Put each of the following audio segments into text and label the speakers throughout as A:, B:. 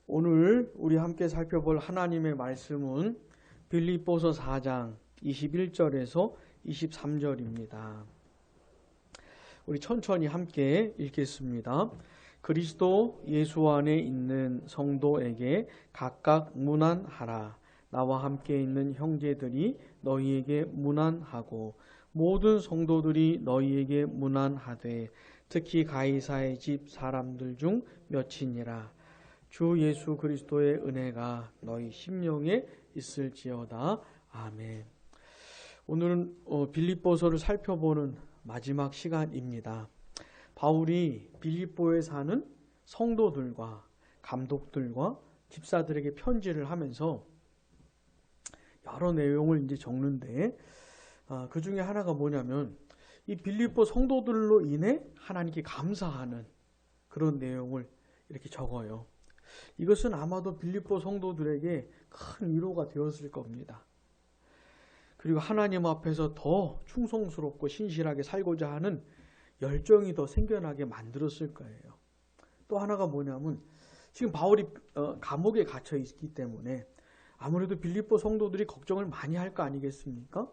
A: 오늘 우리 함께 살펴볼 하나님의 말씀은 빌립보서 4장 21절에서 23절입니다. 우리 천천히 함께 읽겠습니다. 그리스도 예수 안에 있는 성도에게 각각 문안하라. 나와 함께 있는 형제들이 너희에게 문안하고 모든 성도들이 너희에게 문안하되 특히 가이사의 집 사람들 중 몇이니라. 주 예수 그리스도의 은혜가 너희 심령에 있을지어다. 아멘. 오늘은 빌립보서를 살펴보는 마지막 시간입니다. 바울이 빌립보에 사는 성도들과 감독들과 집사들에게 편지를 하면서 여러 내용을 이제 적는데 그 중에 하나가 뭐냐면 이 빌립보 성도들로 인해 하나님께 감사하는 그런 내용을 이렇게 적어요. 이것은 아마도 빌립보 성도들에게 큰 위로가 되었을 겁니다. 그리고 하나님 앞에서 더 충성스럽고 신실하게 살고자 하는 열정이 더 생겨나게 만들었을 거예요. 또 하나가 뭐냐면 지금 바울이 감옥에 갇혀 있기 때문에 아무래도 빌립보 성도들이 걱정을 많이 할 거 아니겠습니까?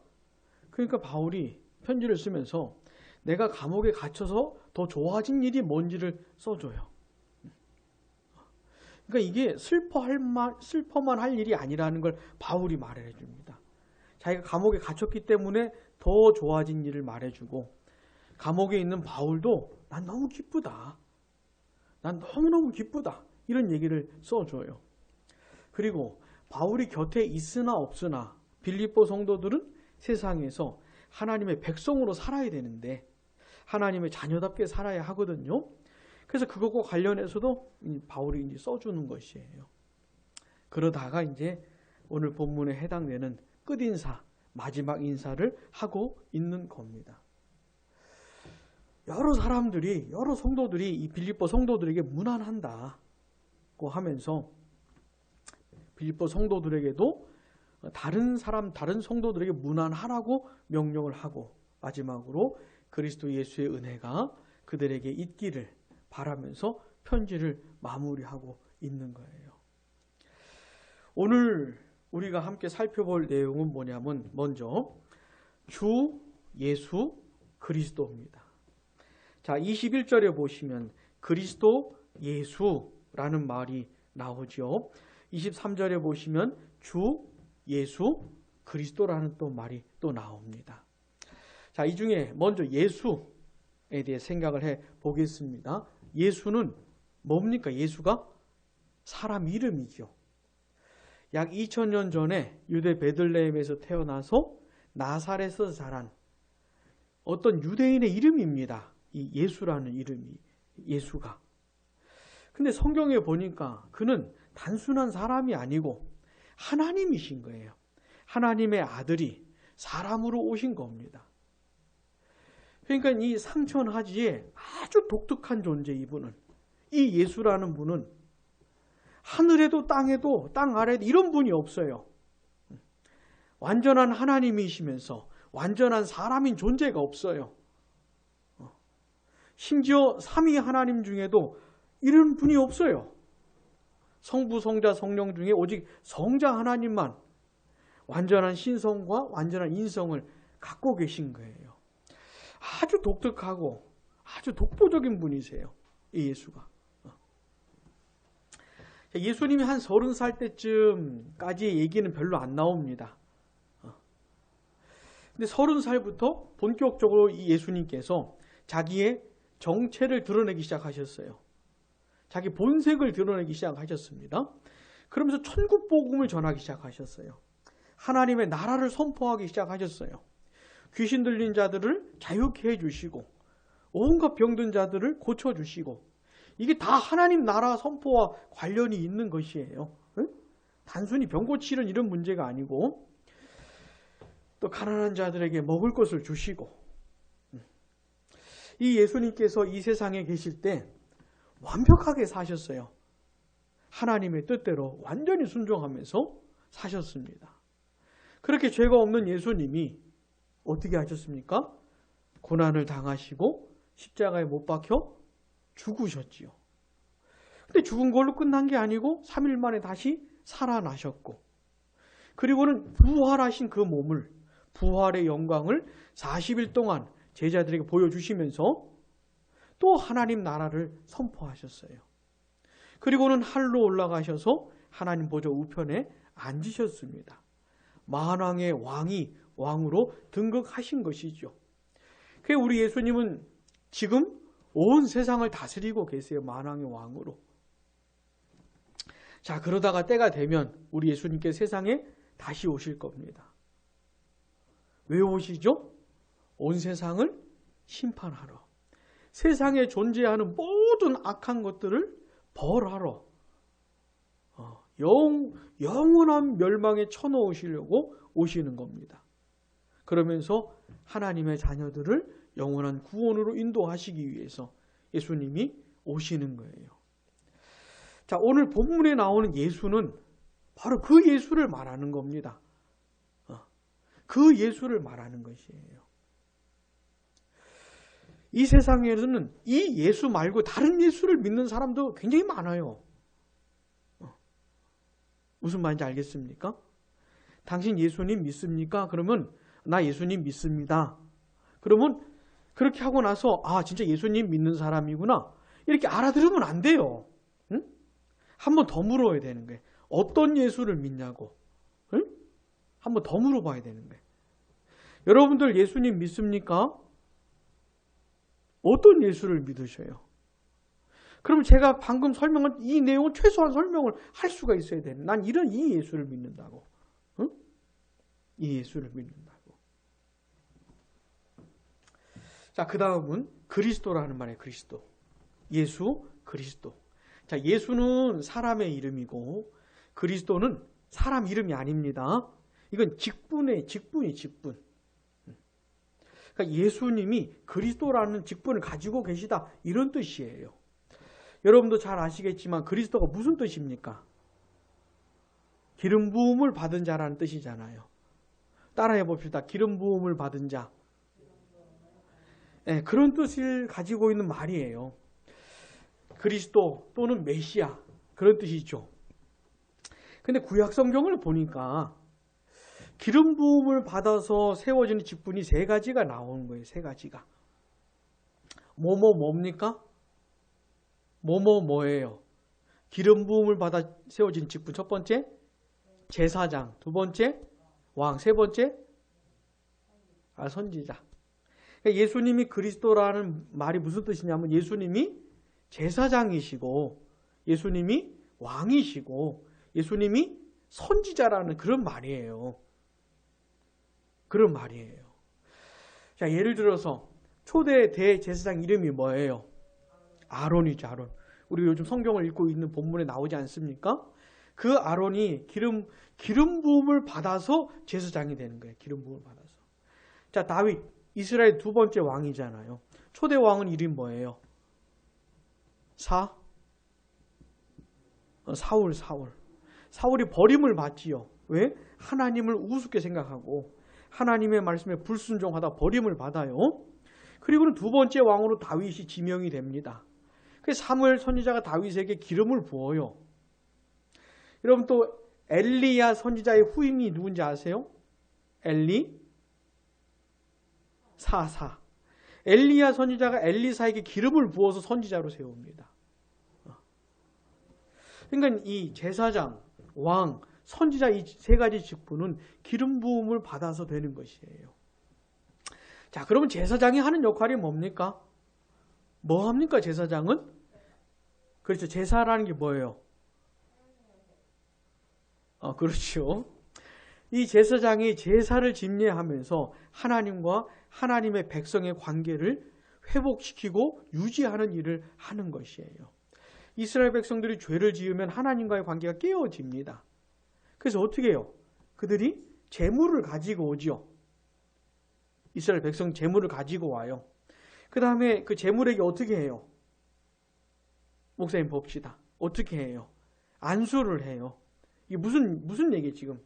A: 그러니까 바울이 편지를 쓰면서 내가 감옥에 갇혀서 더 좋아진 일이 뭔지를 써줘요. 그러니까 이게 슬퍼만 할 일이 아니라는 걸 바울이 말해 줍니다. 자기가 감옥에 갇혔기 때문에 더 좋아진 일을 말해주고 감옥에 있는 바울도 난 너무 기쁘다. 난 너무너무 기쁘다. 이런 얘기를 써줘요. 그리고 바울이 곁에 있으나 없으나 빌립보 성도들은 세상에서 하나님의 백성으로 살아야 되는데 하나님의 자녀답게 살아야 하거든요. 그래서 그것과 관련해서도 바울이 이제 써주는 것이에요. 그러다가 이제 오늘 본문에 해당되는 끝인사, 마지막 인사를 하고 있는 겁니다. 여러 성도들이 이 빌립보 성도들에게 문안한다고 하면서 빌립보 성도들에게도 다른 성도들에게 문안하라고 명령을 하고 마지막으로 그리스도 예수의 은혜가 그들에게 있기를 바라면서 편지를 마무리하고 있는 거예요. 오늘 우리가 함께 살펴볼 내용은 뭐냐면 먼저 주 예수 그리스도입니다. 자, 21절에 보시면 그리스도 예수라는 말이 나오죠. 23절에 보시면 주 예수 그리스도라는 또 말이 또 나옵니다. 자, 이 중에 먼저 예수에 대해 생각을 해 보겠습니다. 예수는 뭡니까? 예수가 사람 이름이죠. 약 2000년 전에 유대 베들레헴에서 태어나서 나사렛에서 자란 어떤 유대인의 이름입니다. 이 예수라는 이름이 예수가. 근데 성경에 보니까 그는 단순한 사람이 아니고 하나님이신 거예요. 하나님의 아들이 사람으로 오신 겁니다. 그러니까 이 상천하지에 아주 독특한 존재 이분은 이 예수라는 분은 하늘에도 땅에도 땅 아래에도 이런 분이 없어요. 완전한 하나님이시면서 완전한 사람인 존재가 없어요. 심지어 삼위 하나님 중에도 이런 분이 없어요. 성부, 성자, 성령 중에 오직 성자 하나님만 완전한 신성과 완전한 인성을 갖고 계신 거예요. 아주 독특하고 아주 독보적인 분이세요. 이 예수가. 예수님이 한 30살 때쯤까지의 얘기는 별로 안 나옵니다. 근데 30살부터 본격적으로 이 예수님께서 자기의 정체를 드러내기 시작하셨어요. 자기 본색을 드러내기 시작하셨습니다. 그러면서 천국 복음을 전하기 시작하셨어요. 하나님의 나라를 선포하기 시작하셨어요. 귀신 들린 자들을 자유케 해주시고 온갖 병든 자들을 고쳐주시고 이게 다 하나님 나라 선포와 관련이 있는 것이에요. 단순히 병 고치는 이런 문제가 아니고 또 가난한 자들에게 먹을 것을 주시고 이 예수님께서 이 세상에 계실 때 완벽하게 사셨어요. 하나님의 뜻대로 완전히 순종하면서 사셨습니다. 그렇게 죄가 없는 예수님이 어떻게 하셨습니까? 고난을 당하시고 십자가에 못 박혀 죽으셨지요. 근데 죽은 걸로 끝난 게 아니고 3일 만에 다시 살아나셨고, 그리고는 부활하신 그 몸을, 부활의 영광을 40일 동안 제자들에게 보여주시면서 또 하나님 나라를 선포하셨어요. 그리고는 하늘로 올라가셔서 하나님 보좌 우편에 앉으셨습니다. 만왕의 왕이 왕으로 등극하신 것이죠. 그래서 우리 예수님은 지금 온 세상을 다스리고 계세요. 만왕의 왕으로. 자, 그러다가 때가 되면 우리 예수님께 세상에 다시 오실 겁니다. 왜 오시죠? 온 세상을 심판하러. 세상에 존재하는 모든 악한 것들을 벌하러 영원한 멸망에 쳐넣으시려고 오시는 겁니다. 그러면서 하나님의 자녀들을 영원한 구원으로 인도하시기 위해서 예수님이 오시는 거예요. 자, 오늘 본문에 나오는 예수는 바로 그 예수를 말하는 겁니다. 그 예수를 말하는 것이에요. 이 세상에는 이 예수 말고 다른 예수를 믿는 사람도 굉장히 많아요. 무슨 말인지 알겠습니까? 당신 예수님 믿습니까? 그러면 나 예수님 믿습니다. 그러면 그렇게 하고 나서 진짜 예수님 믿는 사람이구나 이렇게 알아들으면 안 돼요. 응? 한 번 더 물어야 되는 거예요. 어떤 예수를 믿냐고. 응? 한 번 더 물어봐야 되는 거예요. 여러분들 예수님 믿습니까? 어떤 예수를 믿으셔요? 그럼 제가 방금 설명한 이 내용은 최소한 설명을 할 수가 있어야 되는. 난 이 예수를 믿는다고. 응? 이 예수를 믿는다고. 자, 그 다음은 그리스도라는 말이에요. 그리스도. 예수, 그리스도. 자, 예수는 사람의 이름이고 그리스도는 사람 이름이 아닙니다. 이건 직분이 직분. 그러니까 예수님이 그리스도라는 직분을 가지고 계시다 이런 뜻이에요. 여러분도 잘 아시겠지만 그리스도가 무슨 뜻입니까? 기름 부음을 받은 자라는 뜻이잖아요. 따라해 봅시다. 기름 부음을 받은 자. 네, 그런 뜻을 가지고 있는 말이에요. 그리스도 또는 메시아 그런 뜻이죠. 근데 구약 성경을 보니까 기름 부음을 받아서 세워지는 직분이 세 가지가 나오는 거예요. 세 가지가. 뭡니까? 뭐예요? 기름 부음을 받아 세워진 직분. 첫 번째 제사장, 두 번째 왕, 세 번째 선지자. 그러니까 예수님이 그리스도라는 말이 무슨 뜻이냐면 예수님이 제사장이시고 예수님이 왕이시고 예수님이 선지자라는 그런 말이에요. 그런 말이에요. 자, 예를 들어서 초대 대제사장 이름이 뭐예요? 아론이죠. 아론. 우리 요즘 성경을 읽고 있는 본문에 나오지 않습니까? 그 아론이 기름 부음을 받아서 제사장이 되는 거예요. 기름 부음을 받아서. 자, 다윗. 이스라엘 두 번째 왕이잖아요. 초대 왕은 이름이 뭐예요? 사울. 사울이 버림을 받지요. 왜? 하나님을 우습게 생각하고 하나님의 말씀에 불순종하다 버림을 받아요. 그리고는 두 번째 왕으로 다윗이 지명이 됩니다. 그래서 사무엘 선지자가 다윗에게 기름을 부어요. 여러분 또 엘리야 선지자의 후임이 누군지 아세요? 사사. 엘리야 선지자가 엘리사에게 기름을 부어서 선지자로 세웁니다. 그러니까 이 제사장, 왕, 선지자 이 세 가지 직분은 기름 부음을 받아서 되는 것이에요. 자, 그러면 제사장이 하는 역할이 뭡니까? 뭐 합니까, 제사장은? 그렇죠. 제사라는 게 뭐예요? 그렇죠. 이 제사장이 제사를 집례하면서 하나님과 하나님의 백성의 관계를 회복시키고 유지하는 일을 하는 것이에요. 이스라엘 백성들이 죄를 지으면 하나님과의 관계가 깨어집니다. 그래서 어떻게 해요? 그들이 제물을 가지고 오죠. 이스라엘 백성 제물을 가지고 와요. 그 다음에 그 제물에게 어떻게 해요? 목사님 봅시다. 어떻게 해요? 안수를 해요. 이게 무슨 얘기예요 지금?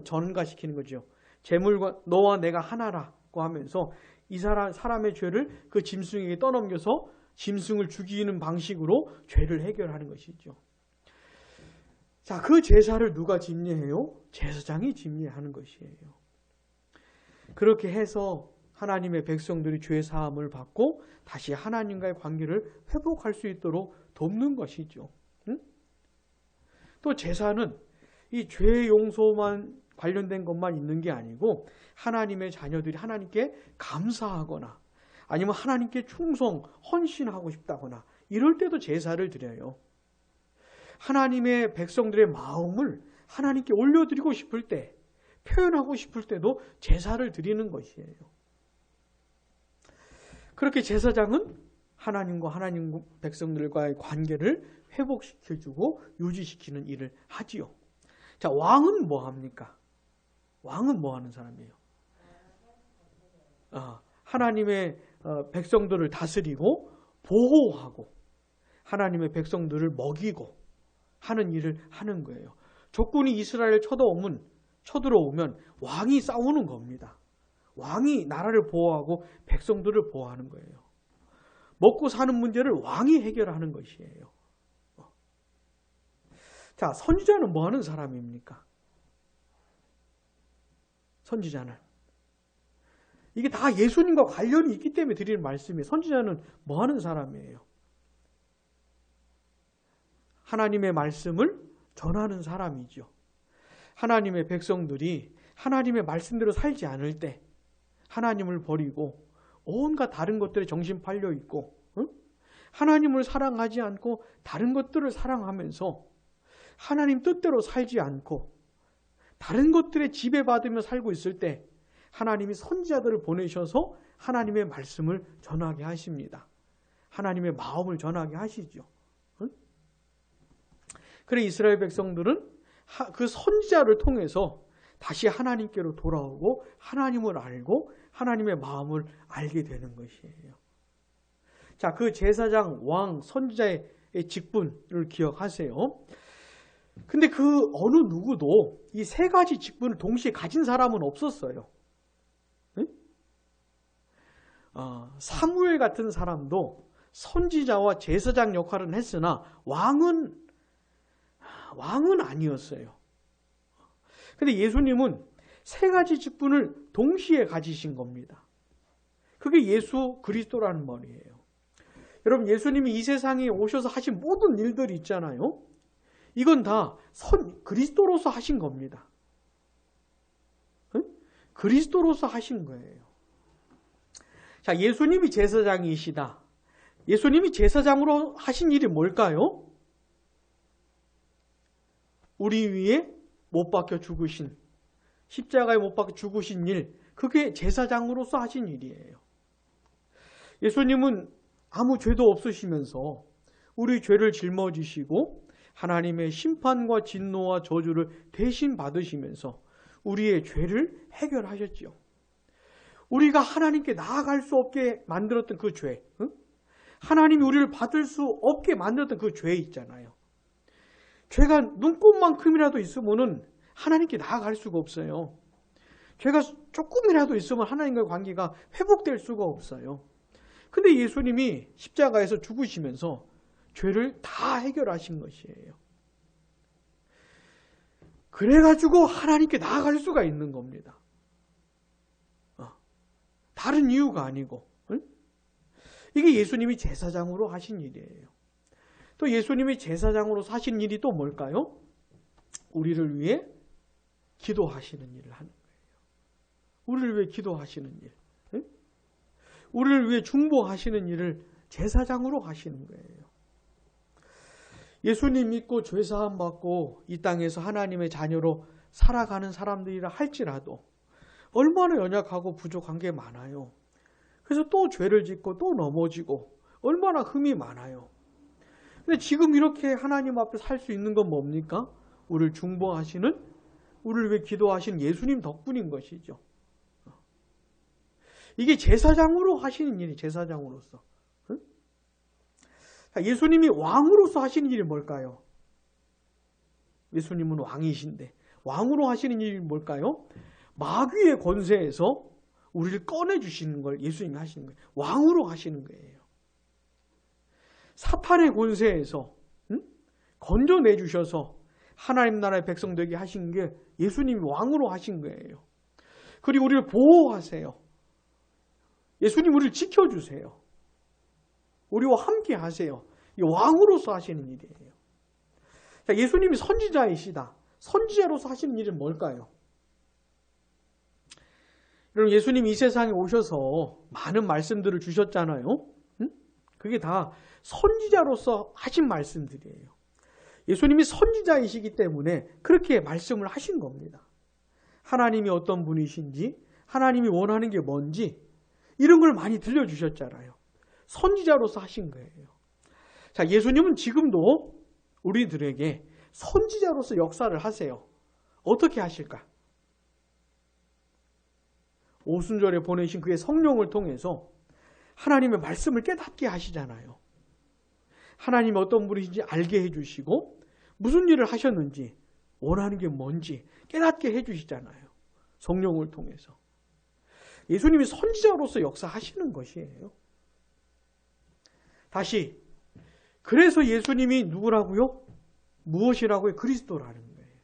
A: 전가시키는 거죠. 제물과 너와 내가 하나라고 하면서 이 사람의 죄를 그 짐승에게 떠넘겨서 짐승을 죽이는 방식으로 죄를 해결하는 것이죠. 자, 그 제사를 누가 집례해요? 제사장이 집례하는 것이에요. 그렇게 해서 하나님의 백성들이 죄 사함을 받고 다시 하나님과의 관계를 회복할 수 있도록 돕는 것이죠. 응? 또 제사는 이 죄 용서만 관련된 것만 있는 게 아니고 하나님의 자녀들이 하나님께 감사하거나 아니면 하나님께 충성, 헌신하고 싶다거나 이럴 때도 제사를 드려요. 하나님의 백성들의 마음을 하나님께 올려드리고 싶을 때, 표현하고 싶을 때도 제사를 드리는 것이에요. 그렇게 제사장은 하나님과 하나님 백성들과의 관계를 회복시켜주고 유지시키는 일을 하지요. 자, 왕은 뭐 합니까? 왕은 뭐 하는 사람이에요? 하나님의 백성들을 다스리고 보호하고 하나님의 백성들을 먹이고 하는 일을 하는 거예요. 적군이 이스라엘을 쳐들어오면 왕이 싸우는 겁니다. 왕이 나라를 보호하고 백성들을 보호하는 거예요. 먹고 사는 문제를 왕이 해결하는 것이에요. 자, 선지자는 뭐 하는 사람입니까? 선지자는 이게 다 예수님과 관련이 있기 때문에 드리는 말씀이에요. 선지자는 뭐 하는 사람이에요? 하나님의 말씀을 전하는 사람이죠. 하나님의 백성들이 하나님의 말씀대로 살지 않을 때 하나님을 버리고 온갖 다른 것들에 정신 팔려 있고 하나님을 사랑하지 않고 다른 것들을 사랑하면서 하나님 뜻대로 살지 않고 다른 것들에 지배받으며 살고 있을 때 하나님이 선지자들을 보내셔서 하나님의 말씀을 전하게 하십니다. 하나님의 마음을 전하게 하시죠. 그래 이스라엘 백성들은 그 선지자를 통해서 다시 하나님께로 돌아오고 하나님을 알고 하나님의 마음을 알게 되는 것이에요. 자, 그 제사장, 왕, 선지자의 직분을 기억하세요. 근데 그 어느 누구도 이 세 가지 직분을 동시에 가진 사람은 없었어요. 사무엘 같은 사람도 선지자와 제사장 역할은 했으나 왕은 아니었어요. 근데 예수님은 세 가지 직분을 동시에 가지신 겁니다. 그게 예수 그리스도라는 말이에요. 여러분, 예수님이 이 세상에 오셔서 하신 모든 일들이 있잖아요. 이건 다 그리스도로서 하신 겁니다. 그리스도로서 하신 거예요. 자, 예수님이 제사장이시다. 예수님이 제사장으로 하신 일이 뭘까요? 우리 위에 못 박혀 죽으신, 십자가에 못 박혀 죽으신 일, 그게 제사장으로서 하신 일이에요. 예수님은 아무 죄도 없으시면서 우리 죄를 짊어지시고 하나님의 심판과 진노와 저주를 대신 받으시면서 우리의 죄를 해결하셨죠. 우리가 하나님께 나아갈 수 없게 만들었던 그 죄, 하나님이 우리를 받을 수 없게 만들었던 그 죄 있잖아요. 죄가 눈곱만큼이라도 있으면 하나님께 나아갈 수가 없어요. 죄가 조금이라도 있으면 하나님과의 관계가 회복될 수가 없어요. 근데 예수님이 십자가에서 죽으시면서 죄를 다 해결하신 것이에요. 그래가지고 하나님께 나아갈 수가 있는 겁니다. 다른 이유가 아니고. 이게 예수님이 제사장으로 하신 일이에요. 또 예수님이 제사장으로 하신 일이 또 뭘까요? 우리를 위해 기도하시는 일을 하는 거예요. 우리를 위해 기도하시는 일. 우리를 위해 중보하시는 일을 제사장으로 하시는 거예요. 예수님 믿고 죄사함 받고 이 땅에서 하나님의 자녀로 살아가는 사람들이라 할지라도 얼마나 연약하고 부족한 게 많아요. 그래서 또 죄를 짓고 또 넘어지고 얼마나 흠이 많아요. 근데 지금 이렇게 하나님 앞에 살 수 있는 건 뭡니까? 우리를 중보하시는, 우리를 위해 기도하시는 예수님 덕분인 것이죠. 이게 제사장으로 하시는 일이 제사장으로서. 예수님이 왕으로서 하시는 일이 뭘까요? 예수님은 왕이신데 왕으로 하시는 일이 뭘까요? 마귀의 권세에서 우리를 꺼내주시는 걸 예수님이 하시는 거예요. 왕으로 하시는 거예요. 사탄의 권세에서 건져내 주셔서 하나님 나라의 백성 되게 하신 게 예수님이 왕으로 하신 거예요. 그리고 우리를 보호하세요. 예수님 우리를 지켜주세요. 우리와 함께 하세요. 이 왕으로서 하시는 일이에요. 자, 예수님이 선지자이시다. 선지자로서 하시는 일은 뭘까요? 여러분, 예수님이 이 세상에 오셔서 많은 말씀들을 주셨잖아요. 그게 다 선지자로서 하신 말씀들이에요. 예수님이 선지자이시기 때문에 그렇게 말씀을 하신 겁니다. 하나님이 어떤 분이신지, 하나님이 원하는 게 뭔지 이런 걸 많이 들려주셨잖아요. 선지자로서 하신 거예요. 자, 예수님은 지금도 우리들에게 선지자로서 역사를 하세요. 어떻게 하실까? 오순절에 보내신 그의 성령을 통해서 하나님의 말씀을 깨닫게 하시잖아요. 하나님이 어떤 분이신지 알게 해주시고 무슨 일을 하셨는지 원하는 게 뭔지 깨닫게 해주시잖아요. 성령을 통해서. 예수님이 선지자로서 역사하시는 것이에요. 다시 그래서 예수님이 누구라고요? 무엇이라고요? 그리스도라는 거예요.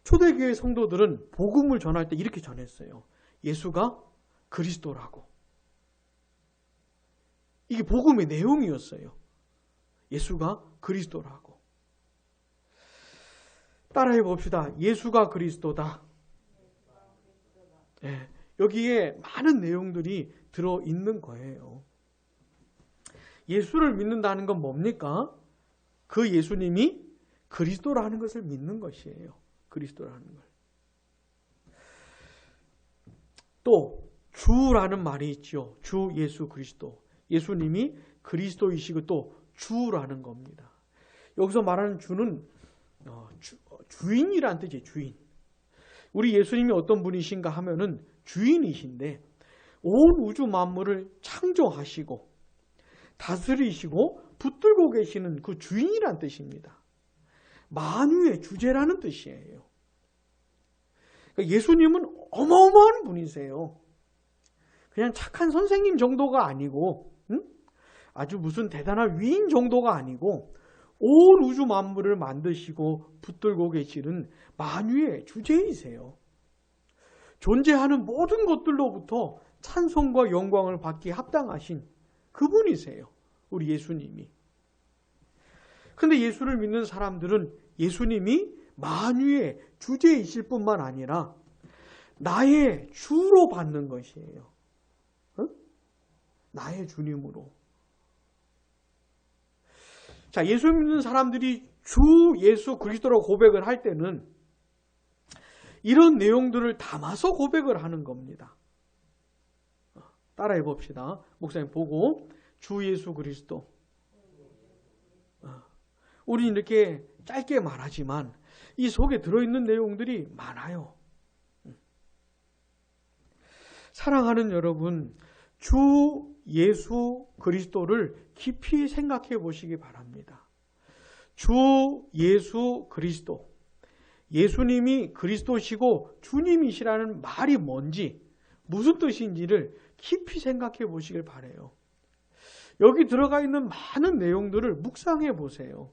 A: 초대교회 성도들은 복음을 전할 때 이렇게 전했어요. 예수가 그리스도라고. 이게 복음의 내용이었어요. 예수가 그리스도라고. 따라해 봅시다. 예수가 그리스도다. 네, 여기에 많은 내용들이 들어있는 거예요. 예수를 믿는다는 건 뭡니까? 그 예수님이 그리스도라는 것을 믿는 것이에요. 그리스도라는 걸. 또 주라는 말이 있죠. 주 예수 그리스도. 예수님이 그리스도이시고 또 주라는 겁니다. 여기서 말하는 주는 주인이란 뜻이에요. 주인. 우리 예수님이 어떤 분이신가 하면은 주인이신데 온 우주 만물을 창조하시고 다스리시고 붙들고 계시는 그 주인이란 뜻입니다. 만유의 주제라는 뜻이에요. 그러니까 예수님은 어마어마한 분이세요. 그냥 착한 선생님 정도가 아니고 아주 무슨 대단한 위인 정도가 아니고 온 우주 만물을 만드시고 붙들고 계시는 만유의 주제이세요. 존재하는 모든 것들로부터 찬송과 영광을 받기에 합당하신 그분이세요. 우리 예수님이. 근데 예수를 믿는 사람들은 예수님이 만유의 주제이실 뿐만 아니라 나의 주로 받는 것이에요. 나의 주님으로. 자, 예수 믿는 사람들이 주 예수 그리스도라고 고백을 할 때는 이런 내용들을 담아서 고백을 하는 겁니다. 따라해 봅시다. 목사님 보고 주 예수 그리스도. 우리는 이렇게 짧게 말하지만 이 속에 들어있는 내용들이 많아요. 사랑하는 여러분, 주 예수 그리스도를 깊이 생각해 보시기 바랍니다. 주 예수 그리스도. 예수님이 그리스도시고 주님이시라는 말이 뭔지, 무슨 뜻인지를 깊이 생각해 보시길 바라요. 여기 들어가 있는 많은 내용들을 묵상해 보세요.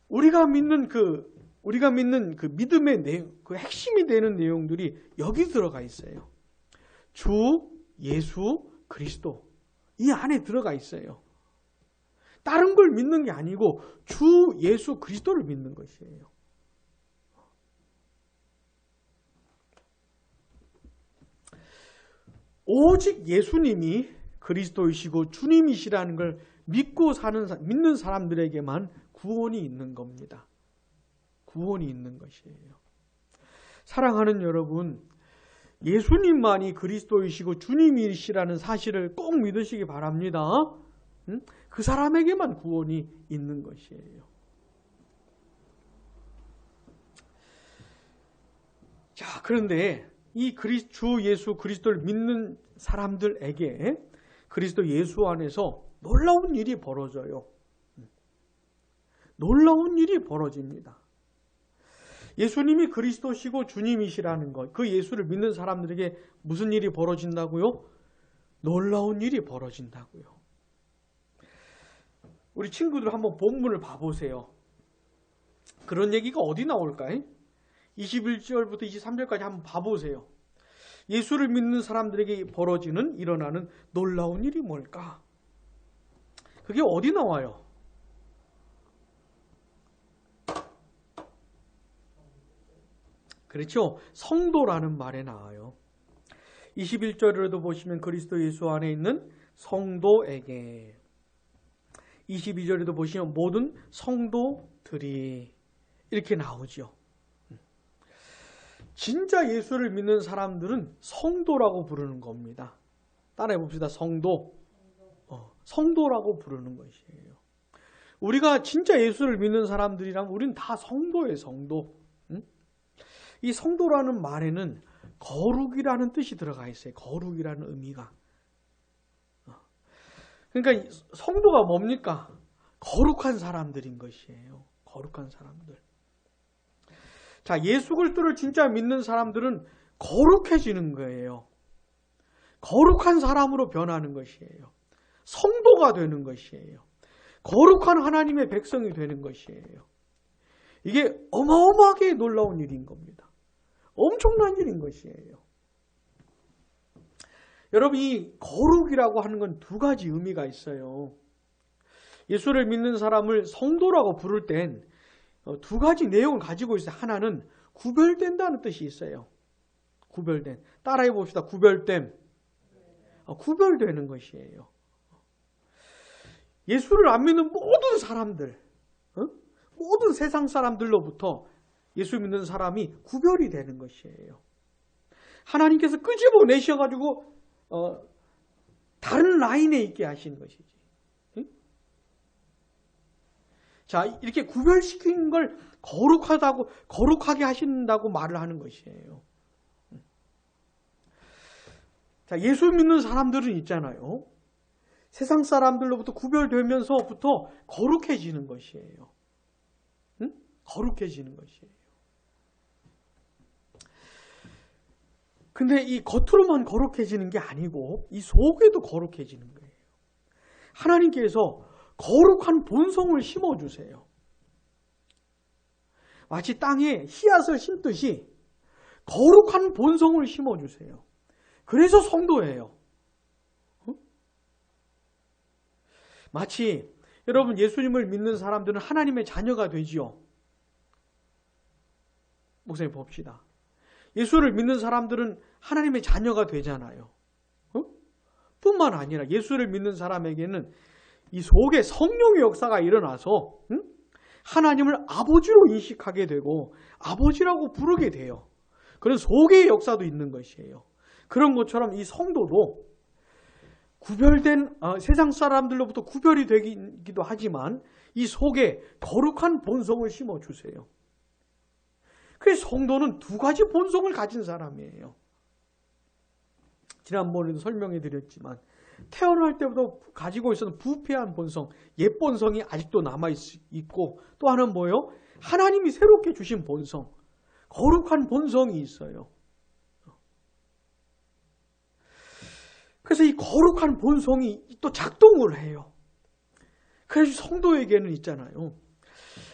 A: 우리가 믿는 그 믿음의 내용, 그 핵심이 되는 내용들이 여기 들어가 있어요. 주 예수 그리스도. 이 안에 들어가 있어요. 다른 걸 믿는 게 아니고 주 예수 그리스도를 믿는 것이에요. 오직 예수님이 그리스도이시고 주님이시라는 걸 믿는 사람들에게만 구원이 있는 겁니다. 구원이 있는 것이에요. 사랑하는 여러분, 예수님만이 그리스도이시고 주님이시라는 사실을 꼭 믿으시기 바랍니다. 그 사람에게만 구원이 있는 것이에요. 자, 그런데 이 주 예수 그리스도를 믿는 사람들에게 그리스도 예수 안에서 놀라운 일이 벌어져요. 놀라운 일이 벌어집니다. 예수님이 그리스도시고 주님이시라는 것, 그 예수를 믿는 사람들에게 무슨 일이 벌어진다고요? 놀라운 일이 벌어진다고요. 우리 친구들 한번 본문을 봐보세요. 그런 얘기가 어디 나올까요? 21절부터 23절까지 한번 봐보세요. 예수를 믿는 사람들에게 벌어지는 일어나는 놀라운 일이 뭘까? 그게 어디 나와요? 그렇죠? 성도라는 말에 나와요. 21절에도 보시면 그리스도 예수 안에 있는 성도에게, 22절에도 보시면 모든 성도들이 이렇게 나오죠. 진짜 예수를 믿는 사람들은 성도라고 부르는 겁니다. 따라해 봅시다. 성도. 성도라고 부르는 것이에요. 우리가 진짜 예수를 믿는 사람들이라면 우리는 다 성도예요. 성도. 이 성도라는 말에는 거룩이라는 뜻이 들어가 있어요. 거룩이라는 의미가. 그러니까 성도가 뭡니까? 거룩한 사람들인 것이에요. 거룩한 사람들. 자, 예수 그리스도를 진짜 믿는 사람들은 거룩해지는 거예요. 거룩한 사람으로 변하는 것이에요. 성도가 되는 것이에요. 거룩한 하나님의 백성이 되는 것이에요. 이게 어마어마하게 놀라운 일인 겁니다. 엄청난 일인 것이에요. 여러분, 이 거룩이라고 하는 건 두 가지 의미가 있어요. 예수를 믿는 사람을 성도라고 부를 땐 두 가지 내용을 가지고 있어요. 하나는 구별된다는 뜻이 있어요. 구별된. 따라해 봅시다. 구별됨. 구별되는 것이에요. 예수를 안 믿는 모든 사람들, 모든 세상 사람들로부터 예수 믿는 사람이 구별이 되는 것이에요. 하나님께서 끄집어내셔가지고 다른 라인에 있게 하시는 것이지. 자, 이렇게 구별시키는 걸 거룩하게 하신다고 말을 하는 것이에요. 자, 예수 믿는 사람들은 있잖아요. 세상 사람들로부터 구별되면서부터 거룩해지는 것이에요. 거룩해지는 것이에요. 근데 이 겉으로만 거룩해지는 게 아니고 이 속에도 거룩해지는 거예요. 하나님께서 거룩한 본성을 심어주세요. 마치 땅에 씨앗을 심듯이 거룩한 본성을 심어주세요. 그래서 성도예요. 마치 여러분 예수님을 믿는 사람들은 하나님의 자녀가 되지요. 목사님 봅시다. 예수를 믿는 사람들은 하나님의 자녀가 되잖아요. 뿐만 아니라 예수를 믿는 사람에게는 이 속에 성령의 역사가 일어나서 하나님을 아버지로 인식하게 되고 아버지라고 부르게 돼요. 그런 속의 역사도 있는 것이에요. 그런 것처럼 이 성도도 구별된 세상 사람들로부터 구별이 되기도 하지만 이 속에 거룩한 본성을 심어주세요. 그래서 성도는 두 가지 본성을 가진 사람이에요. 지난번에도 설명해 드렸지만 태어날 때부터 가지고 있었던 부패한 본성, 옛 본성이 아직도 남아있고 또 하나는 뭐예요? 하나님이 새롭게 주신 본성, 거룩한 본성이 있어요. 그래서 이 거룩한 본성이 또 작동을 해요. 그래서 성도에게는 있잖아요.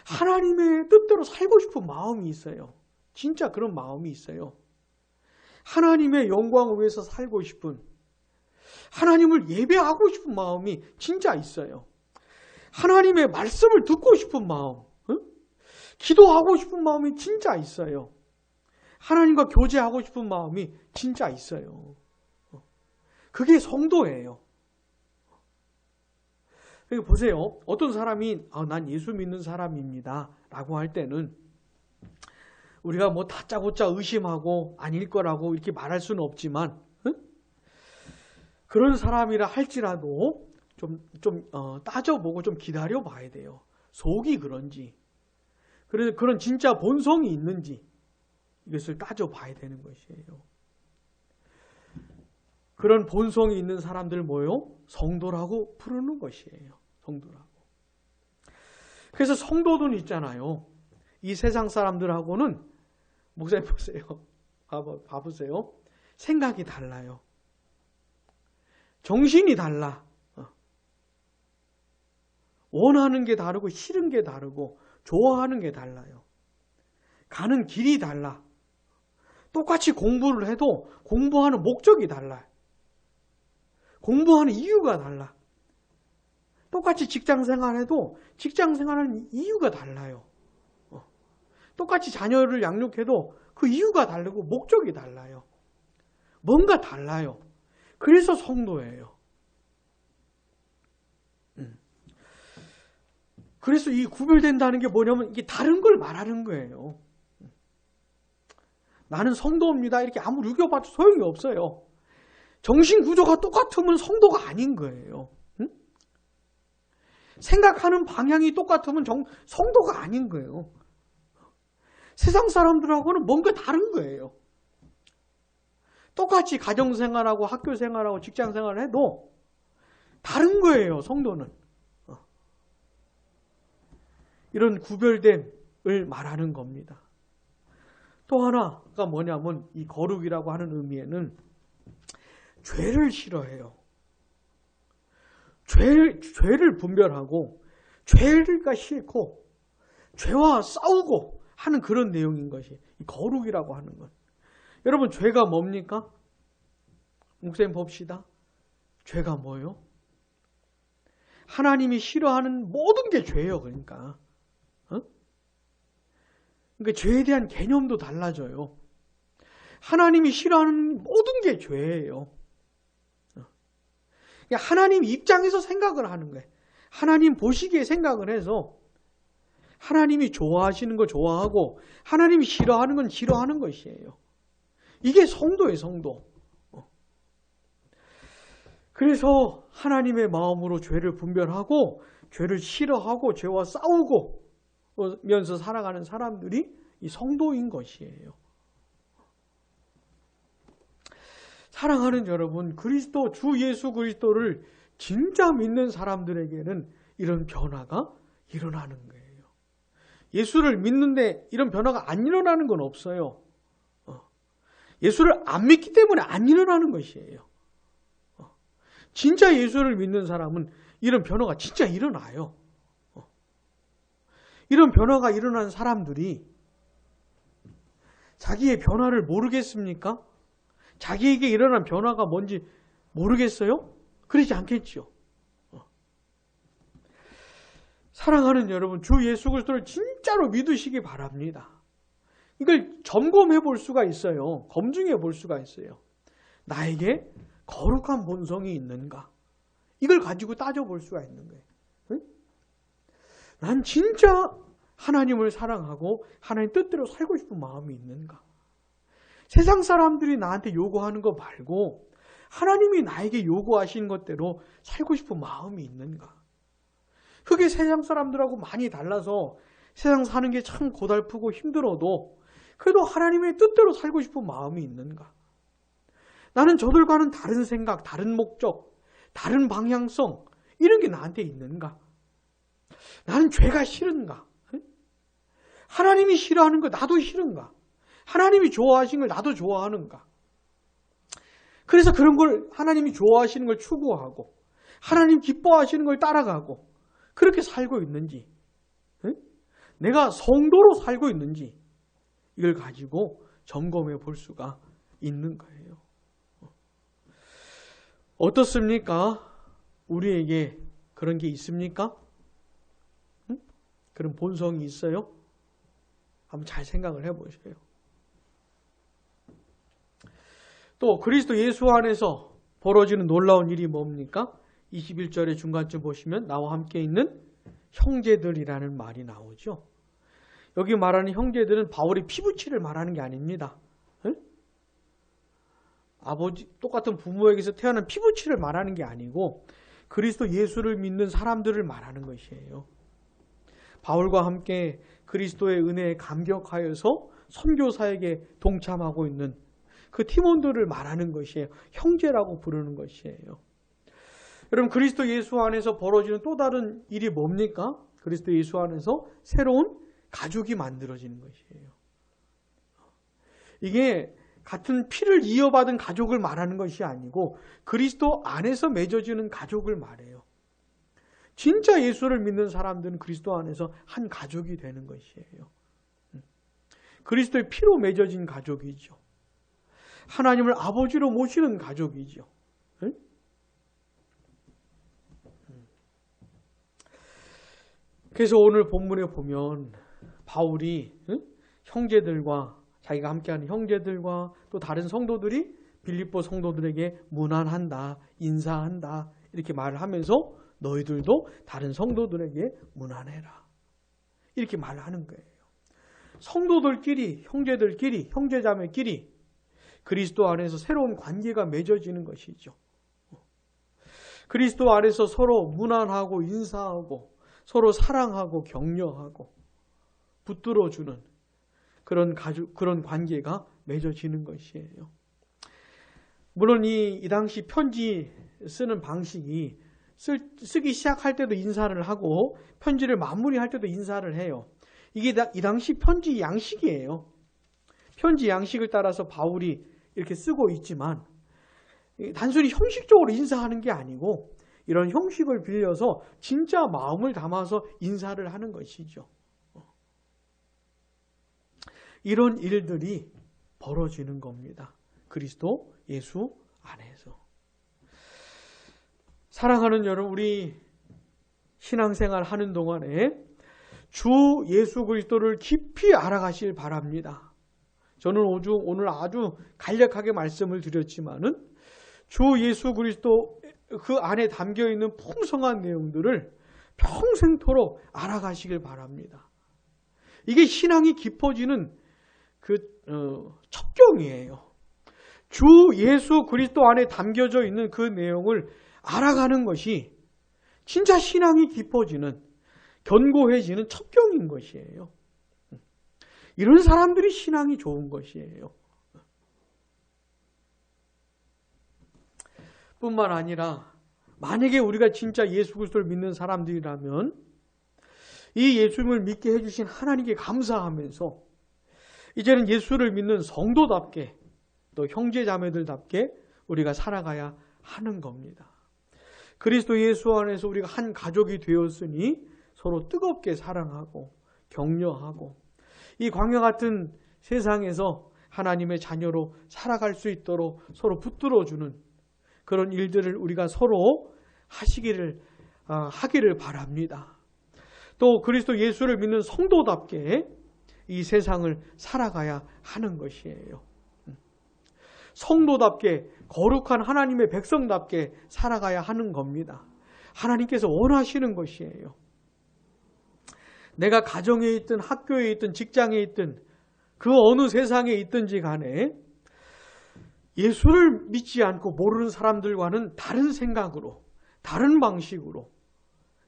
A: 하나님의 뜻대로 살고 싶은 마음이 있어요. 진짜 그런 마음이 있어요. 하나님의 영광을 위해서 살고 싶은, 하나님을 예배하고 싶은 마음이 진짜 있어요. 하나님의 말씀을 듣고 싶은 마음, 기도하고 싶은 마음이 진짜 있어요. 하나님과 교제하고 싶은 마음이 진짜 있어요. 그게 성도예요. 여기 보세요. 어떤 사람이 난 예수 믿는 사람입니다 라고 할 때는 우리가 뭐 다짜고짜 의심하고 아닐 거라고 이렇게 말할 수는 없지만 그런 사람이라 할지라도 좀 따져보고 좀 기다려 봐야 돼요. 속이 그런지, 그래서 그런 진짜 본성이 있는지 이것을 따져봐야 되는 것이에요. 그런 본성이 있는 사람들 뭐요? 성도라고 부르는 것이에요. 성도라고. 그래서 성도는 있잖아요. 이 세상 사람들하고는 목사님 보세요. 봐보세요. 생각이 달라요. 정신이 달라. 원하는 게 다르고 싫은 게 다르고 좋아하는 게 달라요. 가는 길이 달라. 똑같이 공부를 해도 공부하는 목적이 달라요. 공부하는 이유가 달라. 똑같이 직장 생활해도 직장 생활하는 이유가 달라요. 똑같이 자녀를 양육해도 그 이유가 다르고 목적이 달라요. 뭔가 달라요. 그래서 성도예요. 그래서 이 구별된다는 게 뭐냐면 이게 다른 걸 말하는 거예요. 나는 성도입니다. 이렇게 아무리 유교봐도 소용이 없어요. 정신 구조가 똑같으면 성도가 아닌 거예요. 생각하는 방향이 똑같으면 성도가 아닌 거예요. 세상 사람들하고는 뭔가 다른 거예요. 똑같이 가정생활하고 학교생활하고 직장생활을 해도 다른 거예요. 성도는. 이런 구별됨을 말하는 겁니다. 또 하나가 뭐냐면 이 거룩이라고 하는 의미에는 죄를 싫어해요. 죄를 분별하고 죄가 싫고 죄와 싸우고 하는 그런 내용인 것이 이 거룩이라고 하는 것. 여러분 죄가 뭡니까? 목사님 봅시다. 죄가 뭐예요? 하나님이 싫어하는 모든 게 죄예요. 그러니까. 그러니까 죄에 대한 개념도 달라져요. 하나님이 싫어하는 모든 게 죄예요. 하나님 입장에서 생각을 하는 거예요. 하나님 보시기에 생각을 해서 하나님이 좋아하시는 거 좋아하고 하나님이 싫어하는 건 싫어하는 것이에요. 이게 성도예요. 성도. 그래서 하나님의 마음으로 죄를 분별하고 죄를 싫어하고 죄와 싸우고 면서 살아가는 사람들이 이 성도인 것이에요. 사랑하는 여러분, 그리스도 주 예수 그리스도를 진짜 믿는 사람들에게는 이런 변화가 일어나는 거예요. 예수를 믿는데 이런 변화가 안 일어나는 건 없어요. 예수를 안 믿기 때문에 안 일어나는 것이에요. 진짜 예수를 믿는 사람은 이런 변화가 진짜 일어나요. 이런 변화가 일어난 사람들이 자기의 변화를 모르겠습니까? 자기에게 일어난 변화가 뭔지 모르겠어요? 그러지 않겠죠. 사랑하는 여러분, 주 예수 그리스도를 진짜로 믿으시기 바랍니다. 이걸 점검해 볼 수가 있어요. 검증해 볼 수가 있어요. 나에게 거룩한 본성이 있는가? 이걸 가지고 따져볼 수가 있는 거예요. 응? 난 진짜 하나님을 사랑하고 하나님 뜻대로 살고 싶은 마음이 있는가? 세상 사람들이 나한테 요구하는 거 말고 하나님이 나에게 요구하신 것대로 살고 싶은 마음이 있는가? 그게 세상 사람들하고 많이 달라서 세상 사는 게 참 고달프고 힘들어도 그래도 하나님의 뜻대로 살고 싶은 마음이 있는가? 나는 저들과는 다른 생각, 다른 목적, 다른 방향성 이런 게 나한테 있는가? 나는 죄가 싫은가? 하나님이 싫어하는 거 나도 싫은가? 하나님이 좋아하시는 걸 나도 좋아하는가? 그래서 그런 걸 하나님이 좋아하시는 걸 추구하고 하나님 기뻐하시는 걸 따라가고 그렇게 살고 있는지 내가 성도로 살고 있는지 이걸 가지고 점검해 볼 수가 있는 거예요. 어떻습니까? 우리에게 그런 게 있습니까? 그런 본성이 있어요? 한번 잘 생각을 해보세요. 또 그리스도 예수 안에서 벌어지는 놀라운 일이 뭡니까? 21절의 중간쯤 보시면 나와 함께 있는 형제들이라는 말이 나오죠. 여기 말하는 형제들은 바울의 피부치를 말하는 게 아닙니다. 아버지 똑같은 부모에게서 태어난 피부치를 말하는 게 아니고 그리스도 예수를 믿는 사람들을 말하는 것이에요. 바울과 함께 그리스도의 은혜에 감격하여서 선교사에게 동참하고 있는 그 팀원들을 말하는 것이에요. 형제라고 부르는 것이에요. 여러분 그리스도 예수 안에서 벌어지는 또 다른 일이 뭡니까? 그리스도 예수 안에서 새로운 가족이 만들어지는 것이에요. 이게 같은 피를 이어받은 가족을 말하는 것이 아니고 그리스도 안에서 맺어지는 가족을 말해요. 진짜 예수를 믿는 사람들은 그리스도 안에서 한 가족이 되는 것이에요. 그리스도의 피로 맺어진 가족이죠. 하나님을 아버지로 모시는 가족이죠. 그래서 오늘 본문에 보면 바울이 형제들과 자기가 함께하는 형제들과 또 다른 성도들이 빌립보 성도들에게 문안한다, 인사한다 이렇게 말을 하면서 너희들도 다른 성도들에게 문안해라 이렇게 말을 하는 거예요. 성도들끼리, 형제들끼리, 형제자매끼리 그리스도 안에서 새로운 관계가 맺어지는 것이죠. 그리스도 안에서 서로 문안하고 인사하고 서로 사랑하고 격려하고 붙들어주는 그런 관계가 맺어지는 것이에요. 물론 이 당시 편지 쓰는 방식이 쓰기 시작할 때도 인사를 하고 편지를 마무리할 때도 인사를 해요. 이게 이 당시 편지 양식이에요. 편지 양식을 따라서 바울이 이렇게 쓰고 있지만 단순히 형식적으로 인사하는 게 아니고 이런 형식을 빌려서 진짜 마음을 담아서 인사를 하는 것이죠. 이런 일들이 벌어지는 겁니다. 그리스도 예수 안에서. 사랑하는 여러분, 우리 신앙생활 하는 동안에 주 예수 그리스도를 깊이 알아가실 바랍니다. 저는 오늘 아주 간략하게 말씀을 드렸지만은 주 예수 그리스도 그 안에 담겨있는 풍성한 내용들을 평생토록 알아가시길 바랍니다. 이게 신앙이 깊어지는 첩경이에요. 주 예수 그리스도 안에 담겨져 있는 그 내용을 알아가는 것이 진짜 신앙이 깊어지는, 견고해지는 첩경인 것이에요. 이런 사람들이 신앙이 좋은 것이에요. 뿐만 아니라 만약에 우리가 진짜 예수 그리스도를 믿는 사람들이라면 이 예수님을 믿게 해주신 하나님께 감사하면서 이제는 예수를 믿는 성도답게 또 형제자매들답게 우리가 살아가야 하는 겁니다. 그리스도 예수 안에서 우리가 한 가족이 되었으니 서로 뜨겁게 사랑하고 격려하고 이 광야 같은 세상에서 하나님의 자녀로 살아갈 수 있도록 서로 붙들어주는 그런 일들을 우리가 서로 하기를 바랍니다. 또 그리스도 예수를 믿는 성도답게 이 세상을 살아가야 하는 것이에요. 성도답게 거룩한 하나님의 백성답게 살아가야 하는 겁니다. 하나님께서 원하시는 것이에요. 내가 가정에 있든 학교에 있든 직장에 있든 그 어느 세상에 있든지 간에 예수를 믿지 않고 모르는 사람들과는 다른 생각으로, 다른 방식으로,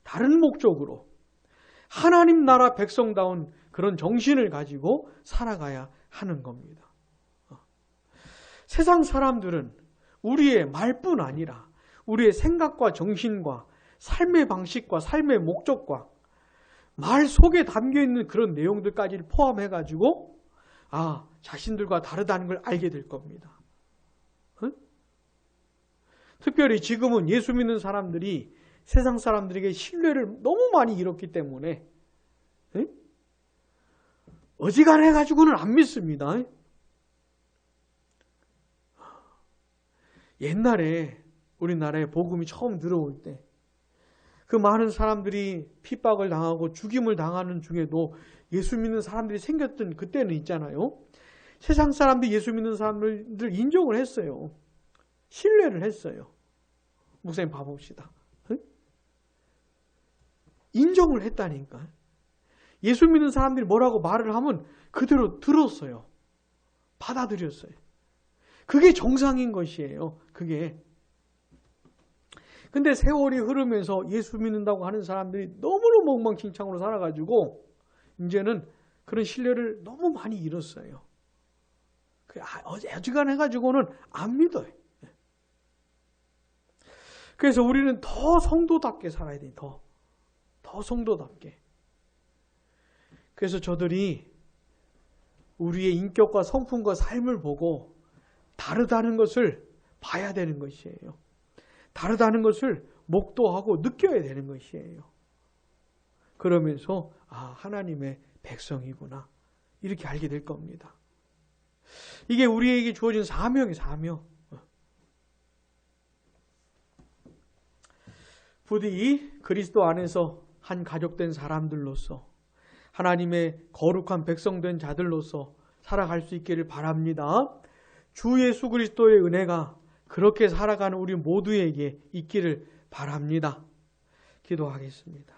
A: 다른 목적으로 하나님 나라 백성다운 그런 정신을 가지고 살아가야 하는 겁니다. 세상 사람들은 우리의 말뿐 아니라 우리의 생각과 정신과 삶의 방식과 삶의 목적과 말 속에 담겨있는 그런 내용들까지를 포함해가지고 자신들과 다르다는 걸 알게 될 겁니다. 특별히 지금은 예수 믿는 사람들이 세상 사람들에게 신뢰를 너무 많이 잃었기 때문에 어지간해가지고는 안 믿습니다. 옛날에 우리나라에 복음이 처음 들어올 때 그 많은 사람들이 핍박을 당하고 죽임을 당하는 중에도 예수 믿는 사람들이 생겼던 그때는 있잖아요. 세상 사람들이 예수 믿는 사람들 인정을 했어요. 신뢰를 했어요. 목사님 봐봅시다. 인정을 했다니까. 예수 믿는 사람들이 뭐라고 말을 하면 그대로 들었어요. 받아들였어요. 그게 정상인 것이에요. 그게. 근데 세월이 흐르면서 예수 믿는다고 하는 사람들이 너무너무 엉망진창으로 살아가지고 이제는 그런 신뢰를 너무 많이 잃었어요. 어지간해가지고는 안 믿어요. 그래서 우리는 더 성도답게 살아야 돼요. 더 성도답게. 그래서 저들이 우리의 인격과 성품과 삶을 보고 다르다는 것을 봐야 되는 것이에요. 다르다는 것을 목도하고 느껴야 되는 것이에요. 그러면서 하나님의 백성이구나 이렇게 알게 될 겁니다. 이게 우리에게 주어진 사명이 사명. 부디 그리스도 안에서 한 가족된 사람들로서 하나님의 거룩한 백성된 자들로서 살아갈 수 있기를 바랍니다. 주 예수 그리스도의 은혜가 그렇게 살아가는 우리 모두에게 있기를 바랍니다. 기도하겠습니다.